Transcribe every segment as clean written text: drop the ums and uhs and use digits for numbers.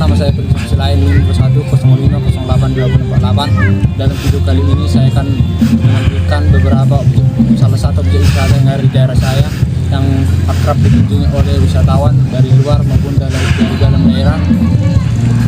nama saya Penulis lain 5105082048. Dalam video kali ini saya akan menampilkan beberapa salah satu objek wisata yang ada di daerah saya yang akrab dikunjungi oleh wisatawan dari luar maupun dari dalam daerah.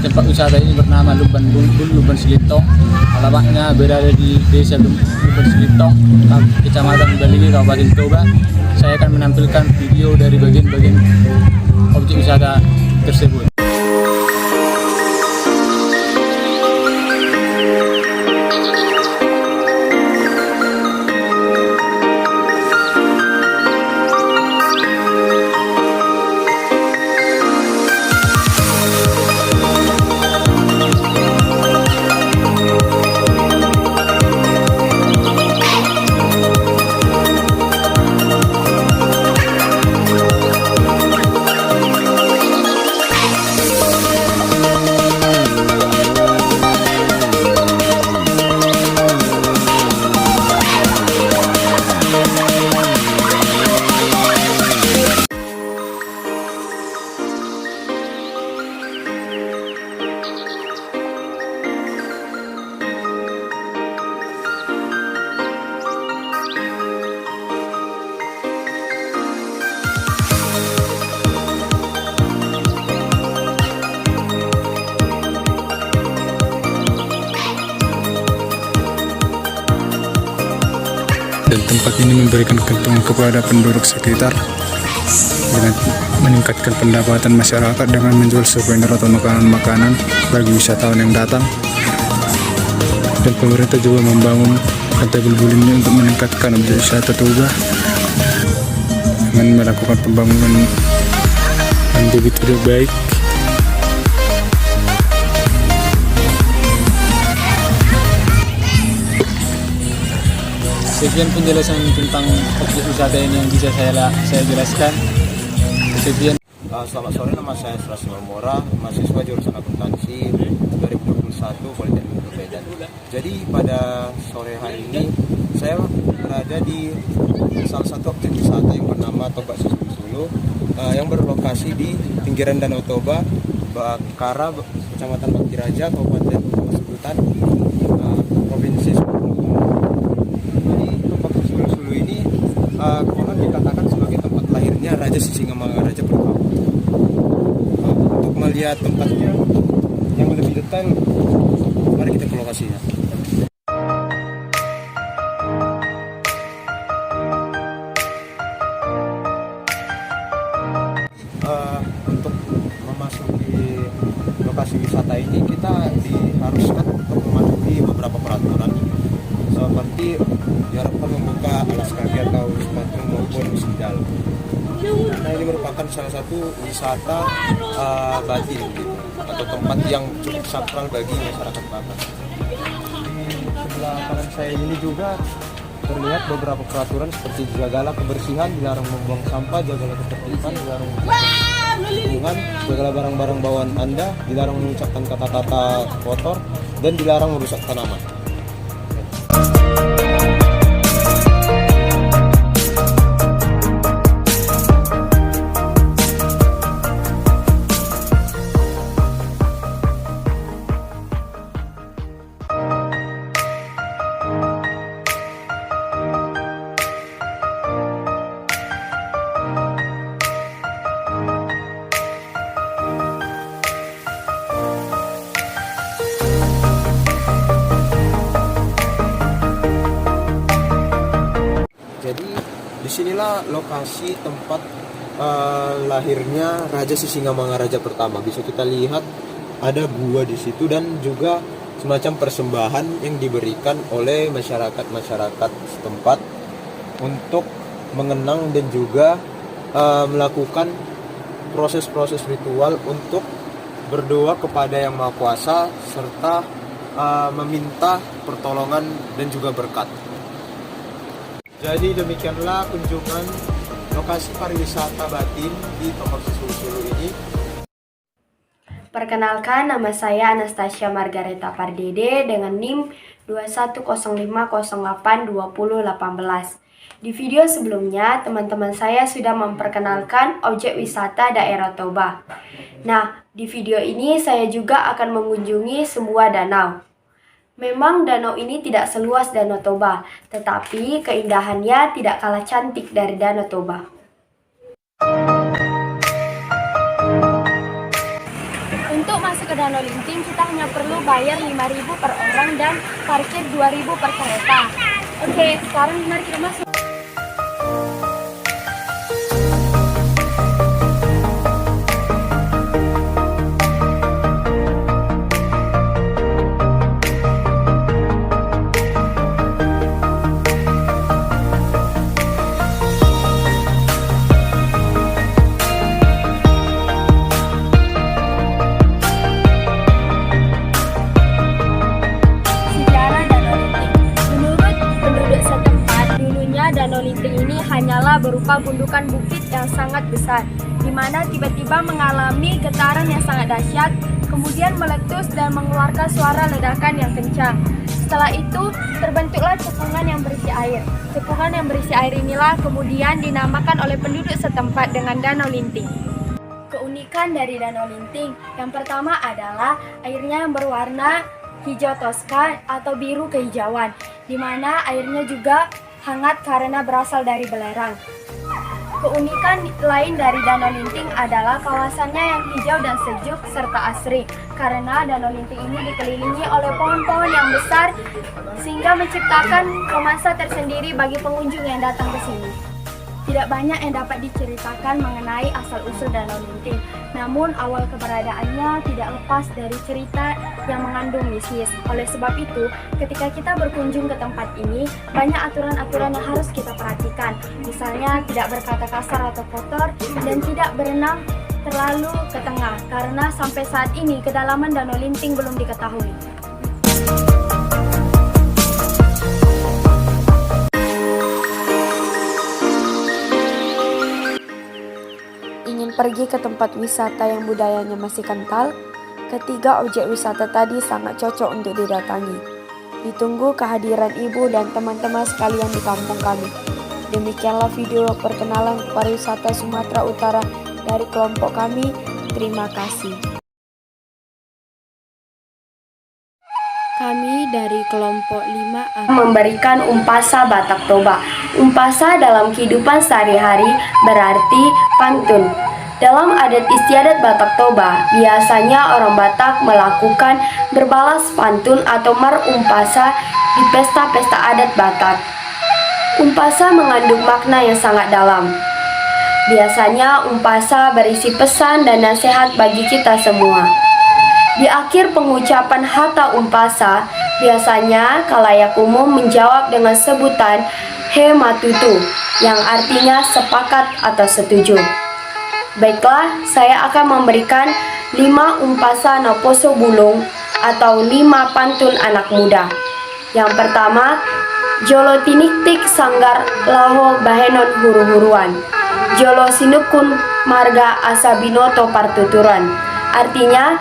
Tempat wisata ini bernama Luban Bulbul, Luban Selitong. Alamatnya berada di Desa Luban Selitong, Kecamatan Baligi, Kabupaten Toba. Saya akan menampilkan video dari bagian-bagian objek wisata tersebut. Dan tempat ini memberikan keuntungan kepada penduduk sekitar dengan meningkatkan pendapatan masyarakat dengan menjual souvenir atau makanan-makanan bagi wisatawan yang datang. Dan pemerintah juga membangun pantai Bulbul ini untuk meningkatkan objek wisata Toba dengan melakukan pembangunan yang begitu baik. Sekian penjelasan tentang objek wisata ini yang bisa saya jelaskan. Sekian. Selamat sore, nama saya Sras Mora, mahasiswa jurusan akuntansi 2021 Politeknik Medan. Jadi pada sore hari ini saya berada di salah satu objek wisata yang bernama Toba Susulu yang berlokasi di pinggiran Danau Toba, Bakara, Kecamatan Bakti Raja, Kabupaten Sultan, Provinsi konon dikatakan sebagai tempat lahirnya Raja Sisingamangaraja pertama. Untuk melihat tempatnya yang lebih detail, mari kita ke lokasinya. Untuk memasuki lokasi wisata ini kita diharuskan untuk mematuhi beberapa peraturan seperti diharapkan membuka alas kaki atau sepatu maupun sandal. Karena ini merupakan salah satu wisata batin gitu, atau tempat yang cukup sakral bagi masyarakat Batak. Di sebelah kanan saya ini juga terlihat beberapa peraturan seperti jagalah kebersihan, dilarang membuang sampah, jagalah ketertiban, dilarang lingkungan, jagalah barang-barang bawaan Anda, dilarang mengucapkan kata-kata kotor, dan dilarang merusak tanaman. Disinilah lokasi tempat lahirnya Raja Sisingamangaraja pertama. Bisa kita lihat ada gua di situ dan juga semacam persembahan yang diberikan oleh masyarakat setempat untuk mengenang dan juga melakukan proses-proses ritual untuk berdoa kepada Yang Maha Kuasa serta meminta pertolongan dan juga berkat. Jadi demikianlah kunjungan lokasi pariwisata batin di Toba Susulu ini. Perkenalkan, nama saya Anastasia Margareta Pardede dengan NIM 2105082018. Di video sebelumnya, teman-teman saya sudah memperkenalkan objek wisata daerah Toba. Nah, di video ini saya juga akan mengunjungi sebuah danau. Memang danau ini tidak seluas Danau Toba, tetapi keindahannya tidak kalah cantik dari Danau Toba. Untuk masuk ke Danau Linting, kita hanya perlu bayar 5.000 per orang dan parkir 2.000 per kereta. Oke, sekarang mari kita masuk. Danau Linting ini hanyalah berupa gundukan bukit yang sangat besar, di mana tiba-tiba mengalami getaran yang sangat dahsyat, kemudian meletus dan mengeluarkan suara ledakan yang kencang. Setelah itu, terbentuklah cekungan yang berisi air. Cekungan yang berisi air inilah kemudian dinamakan oleh penduduk setempat dengan Danau Linting. Keunikan dari Danau Linting yang pertama adalah airnya yang berwarna hijau toska atau biru kehijauan, di mana airnya juga hangat karena berasal dari belerang. Keunikan lain dari Danau Linting adalah kawasannya yang hijau dan sejuk serta asri, karena Danau Linting ini dikelilingi oleh pohon-pohon yang besar sehingga menciptakan romansa tersendiri bagi pengunjung yang datang ke sini. Tidak banyak yang dapat diceritakan mengenai asal-usul Danau Linting, namun awal keberadaannya tidak lepas dari cerita yang mengandung mistis. Oleh sebab itu, ketika kita berkunjung ke tempat ini, banyak aturan-aturan yang harus kita perhatikan. Misalnya, tidak berkata kasar atau kotor, dan tidak berenang terlalu ke tengah, karena sampai saat ini kedalaman Danau Linting belum diketahui. Pergi ke tempat wisata yang budayanya masih kental, ketiga objek wisata tadi sangat cocok untuk didatangi. Ditunggu kehadiran ibu dan teman-teman sekalian di kampung kami. Demikianlah video perkenalan pariwisata Sumatera Utara dari kelompok kami. Terima kasih. Kami dari kelompok 5 akan memberikan umpasa Batak Toba. Umpasa dalam kehidupan sehari-hari berarti pantun. Dalam adat istiadat Batak Toba, biasanya orang Batak melakukan berbalas pantun atau marumpasa di pesta-pesta adat Batak. Umpasa mengandung makna yang sangat dalam. Biasanya umpasa berisi pesan dan nasihat bagi kita semua. Di akhir pengucapan hata umpasa, biasanya khalayak umum menjawab dengan sebutan he matutu, yang artinya sepakat atau setuju. Baiklah, saya akan memberikan 5 umpasa Naposo Bulung atau 5 pantun anak muda. Yang pertama, Jolo tiniktik sanggar laho bahenon huru-huruan. Jolo sinukun marga asabinoto partuturan. Artinya,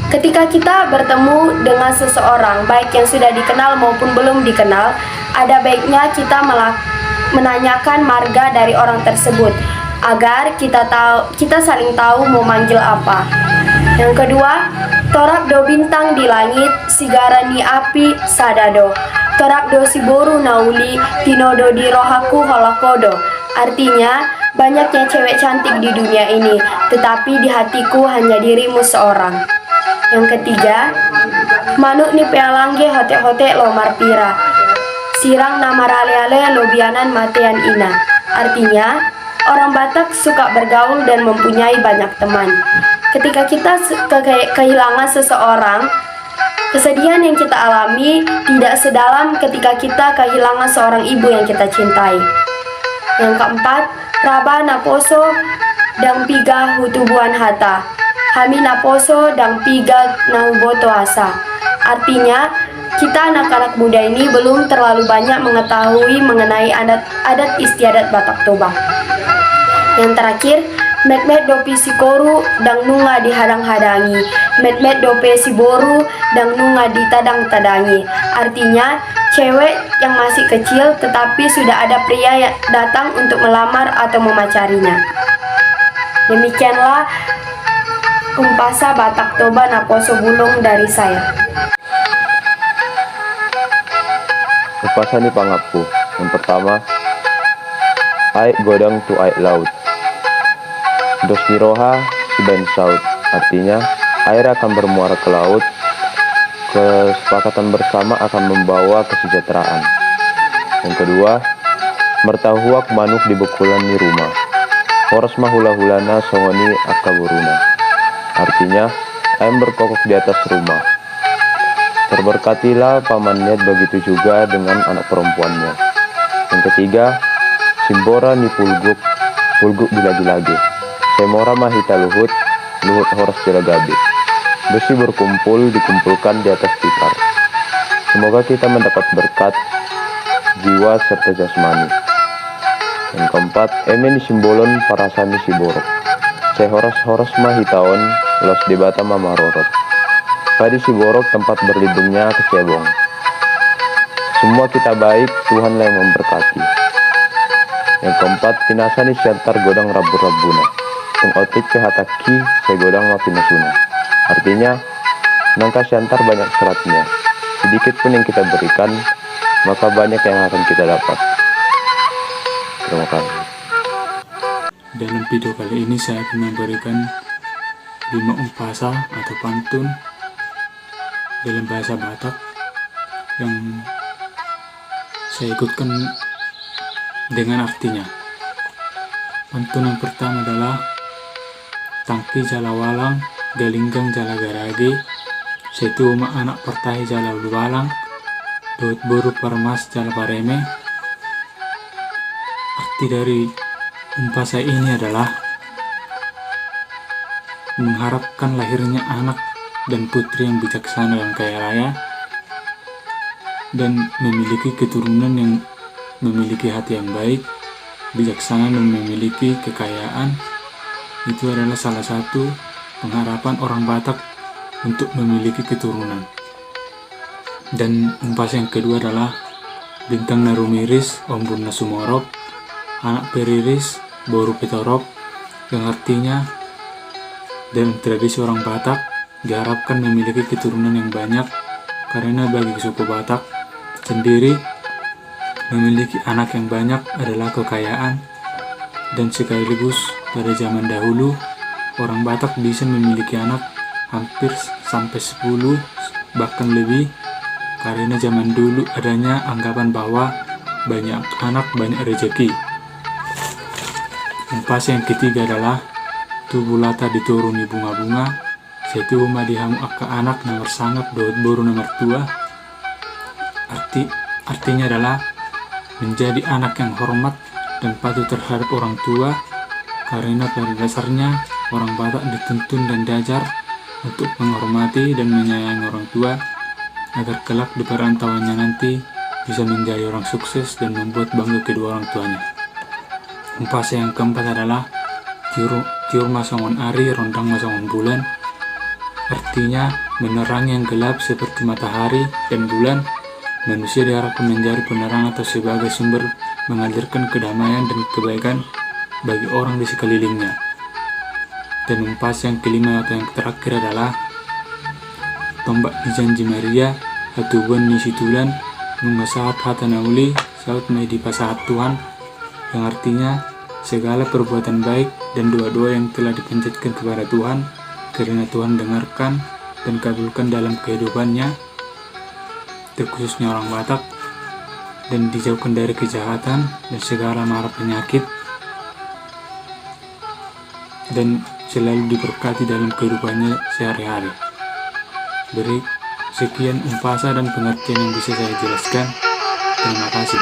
ketika kita bertemu dengan seseorang, baik yang sudah dikenal maupun belum dikenal, ada baiknya kita menanyakan marga dari orang tersebut, agar kita saling tahu mau manggil apa. Yang kedua, torak do bintang di langit, sigara ni api sadado. Torak do siboru nauli, tinodo di rohaku holakodo. Artinya, banyaknya cewek cantik di dunia ini, tetapi di hatiku hanya dirimu seorang. Yang ketiga, manuk ni pealangge hote-hote lo marpira. Sirang nama rale-ale lo bianan matean ina. Artinya, orang Batak suka bergaul dan mempunyai banyak teman. Ketika kita kehilangan seseorang, kesedihan yang kita alami tidak sedalam ketika kita kehilangan seorang ibu yang kita cintai. Yang keempat, Raba Naposo dang piga hutubuan hata. Hami Naposo dang piga nahuboto asa. Artinya, kita anak-anak muda ini belum terlalu banyak mengetahui mengenai adat istiadat Batak Toba. Yang terakhir, Met-met dopi sikoru dang nunga dihadang-hadangi. Met-met dope siboru dang nunga ditadang-tadangi. Artinya, cewek yang masih kecil tetapi sudah ada pria yang datang untuk melamar atau memacarinya. Demikianlah Umpasa Batak Toba na Poso Bulong dari saya. Umpasa ni pangapu. Yang pertama, ai godang tu ai laut. Dos niroha sibain saut. Artinya, air akan bermuara ke laut. Kesepakatan bersama akan membawa kesejahteraan. Yang kedua, mertahuak manuk di bekulan ni rumah. Horas mahula-hulana songoni akaburuna. Artinya, ayam berkokok di atas rumah. Terberkatilah pamannya, begitu juga dengan anak perempuannya. Yang ketiga, simbora ni pulguk, pulguk dilagi-lagi. Semora mahita luhut, luhut horas jiragabi. Besi berkumpul dikumpulkan di atas tikar. Semoga kita mendapat berkat jiwa serta jasmani. Yang keempat, emeni simbolon parasani siborok. Sehoras-horas mahitaon los debata mamarorot. Pada siborok tempat berlindungnya kecebong. Semua kita baik, Tuhanlah yang memberkati. Yang keempat, pinasani siantar godang rabu-rabuna. Yang otik pehataki segodang mapinasuna. Artinya, nangka siantar banyak seratnya. Sedikit pun yang kita berikan, maka banyak yang akan kita dapat. Terima kasih. Dalam video kali ini saya akan memberikan 5 umpasa atau pantun dalam bahasa Batak yang saya ikutkan dengan artinya. Pantun yang pertama adalah tangki jala walang, galinggang jala garage, setuma anak pertahi jala walang, dot boru parmas jala pareme. Arti dari umpasa ini adalah mengharapkan lahirnya anak dan putri yang bijaksana dan kaya raya, dan memiliki keturunan yang memiliki hati yang baik, bijaksana, dan memiliki kekayaan. Itu adalah salah satu pengharapan orang Batak untuk memiliki keturunan. Dan umpasa yang kedua adalah bintang narumiris ombun nasumorop, anak periris boru petorop, yang artinya dalam tradisi orang Batak diharapkan memiliki keturunan yang banyak, karena bagi suku Batak sendiri memiliki anak yang banyak adalah kekayaan. Dan sekaligus pada zaman dahulu orang Batak bisa memiliki anak hampir sampai 10 bahkan lebih, karena zaman dulu adanya anggapan bahwa banyak anak banyak rezeki. Umpasa yang ketiga adalah tubulata dituruni bunga-bunga, setuma dihamu akka anak nomor sangap dot boru nomor tua. Artinya adalah menjadi anak yang hormat dan patuh terhadap orang tua, karena pada dasarnya orang Batak dituntun dan diajar untuk menghormati dan menyayangi orang tua, agar kelak di perantauannya nanti bisa menjadi orang sukses dan membuat bangga kedua orang tuanya. Umpasa yang keempat adalah tiur masongon ari, rondang masongon bulan. Artinya menerangi yang gelap seperti matahari dan bulan. Manusia diharapkan menjadi penerang atau sebagai sumber mengalirkan kedamaian dan kebaikan bagi orang di sekelilingnya. Dan umpasa yang kelima atau yang terakhir adalah tombak di janji Maria, hatuban ni situlan, mengasahat hata nauli, saut may di pasahat Tuhan, yang artinya segala perbuatan baik dan doa-doa yang telah dipanjatkan kepada Tuhan, karena Tuhan dengarkan dan kabulkan dalam kehidupannya, terkhususnya orang Batak, dan dijauhkan dari kejahatan dan segala mara penyakit, dan selalu diberkati dalam kehidupannya sehari-hari. Sekian umpasa dan pengertian yang bisa saya jelaskan. Terima kasih.